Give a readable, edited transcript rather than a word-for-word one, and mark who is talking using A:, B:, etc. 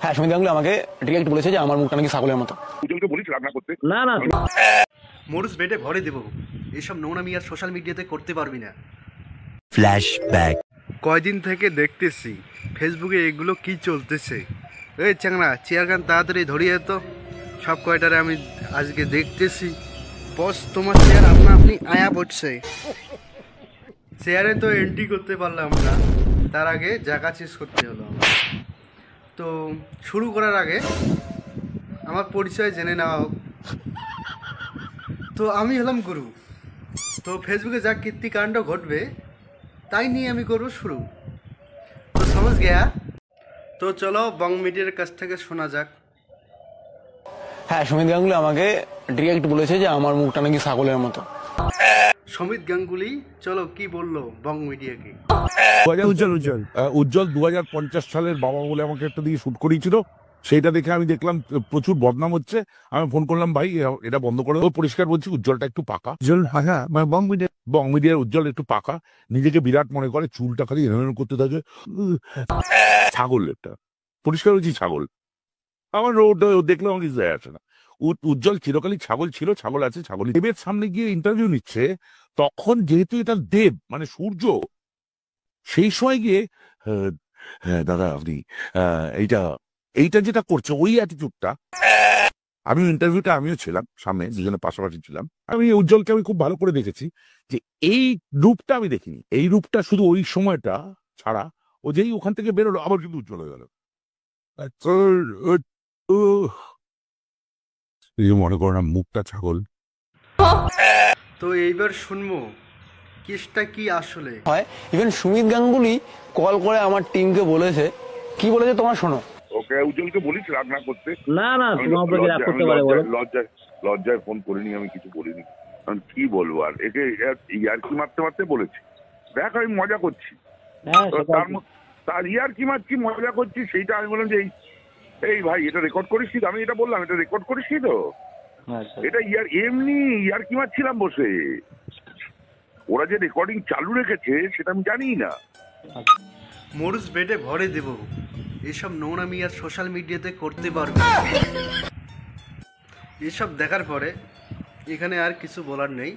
A: হ্যাঁ, সুমিত গাঙ্গুলি আমাকে ডিরেক্ট বলেছে যে আমার মুখটা নাকি ছাগলের মতো।
B: উজ্জ্বলকে বলিস রান্না করতে?
C: না না
D: মরুস বেডে ভরে দেবো, এসব নোংরামি আর সোশ্যাল মিডিয়াতে করতে পারবি না।
E: ফ্ল্যাশব্যাক।
D: কয়দিন থেকে দেখতেছি ফেসবুকে এগুলো কি চলতেছে। এই চ্যাংরা চেয়ার গান তাড়াতাড়ি ধরিয়ে তো, সব কয়টারে আমি আজকে দেখতেছি। বস তোমার চেয়ার আপনা আপনি আয়া পড়ছে। চেয়ারে তো এন্ট্রি করতে পারলাম না, তার আগে জায়গা চেঞ্জ করতে হলো আমার। তো শুরু করার আগে আমার পরিচয় জেনে নেওয়া হোক। তো আমি হলাম গুরু। তো ফেসবুকে যা কীর্তিকাণ্ড ঘটবে তাই নিয়ে আমি করবো শুরু। তো সমঝ গেয়া? তো চলো বং মিডিয়ার কাছ থেকে শোনা যাক।
A: হ্যাঁ, সুমিত গাঙ্গুলি আমাকে ডিরেক্ট বলেছে যে আমার মুখটা নাকি ছাগলের মতো।
D: সমিত গাঙ্গুলি চলো কি বললো বং মিডিয়াকে।
B: উজ্জ্বল 2050 সালের বাবা বলে আমাকে একটা দিকে শুট করিয়েছিল। সেইটা দেখে আমি দেখলাম প্রচুর বদনাম হচ্ছে। আমি ফোন করলাম, ভাই এটা বন্ধ করে। ও পরিষ্কার বলছি, উজ্জ্বলটা একটু পাকা। বং মিডিয়ার উজ্জ্বল একটু পাকা, নিজেকে বিরাট মনে করে, চুলটা খালি এরম করতে থাকে। ছাগল একটা, পরিষ্কার বলছি ছাগল। আমার ওটা দেখলে আমার কিছু যায় আসে না। উজ্জ্বল চিরকালই ছাগল ছিল, ছাগল আছে, ছাগল। দেবের সামনে গিয়ে ইন্টারভিউ নিচ্ছে, তখন যেহেতু এটা দেব মানে সূর্য, সেই সময় গিয়ে হ্যাঁ দাদা আপনি এইটা এইটা যেটা করছে ওই অ্যাটিটিউডটা। আমি ইন্টারভিউটা আমিও ছিলাম সামনে, দুজনে পাশাপাশি ছিলাম। আমি উজ্জ্বলকে আমি খুব ভালো করে দেখেছি যে এই রূপটা আমি দেখিনি। এই রূপটা শুধু ওই সময়টা ছাড়া, ও যেই ওখান থেকে বেরোলো আবার কিন্তু উজ্জ্বল হয়ে গেল। মনে করো না মুখটা ছাগল।
D: তো এইবার শুনবো কেসটা কি আসলে
A: হয়। ইভেন সুমিত গাঙ্গুলি কল করে আমার টিমকে বলেছে, কি বলেছে তোমার শোনো।
B: ওকে উজ্জ্বলকে বলিস রান্না করতে?
C: না না তোমার উপরে রাগ করতে পারে বলো।
B: লজ্জায় ফোন করিনি, আমি কিছু বলিনি। কারণ কি বলবো, আর একে ইয়ার্কি মারতে মারতে বলেছি। দেখ আমি মজা করছি,
C: হ্যাঁ
B: তার ইয়ার্কি মারছি, মজা করছি। সেইটা আমি বললাম যে এই ভাই এটা রেকর্ড করিস? আমি এটা বললাম, এটা রেকর্ড করিস তো? এটা এমনি ইয়ার্কি মারছিলাম বসে। ওরা যে রেকর্ডিং চালু রেখেছে সেটা আমি জানি না।
D: মরুস বেডে ভরে দেবো, এসব নোংরামি আর সোশ্যাল মিডিয়াতে করতে পারবে না। এসব দেখার পরে এখানে আর কিছু বলার নেই।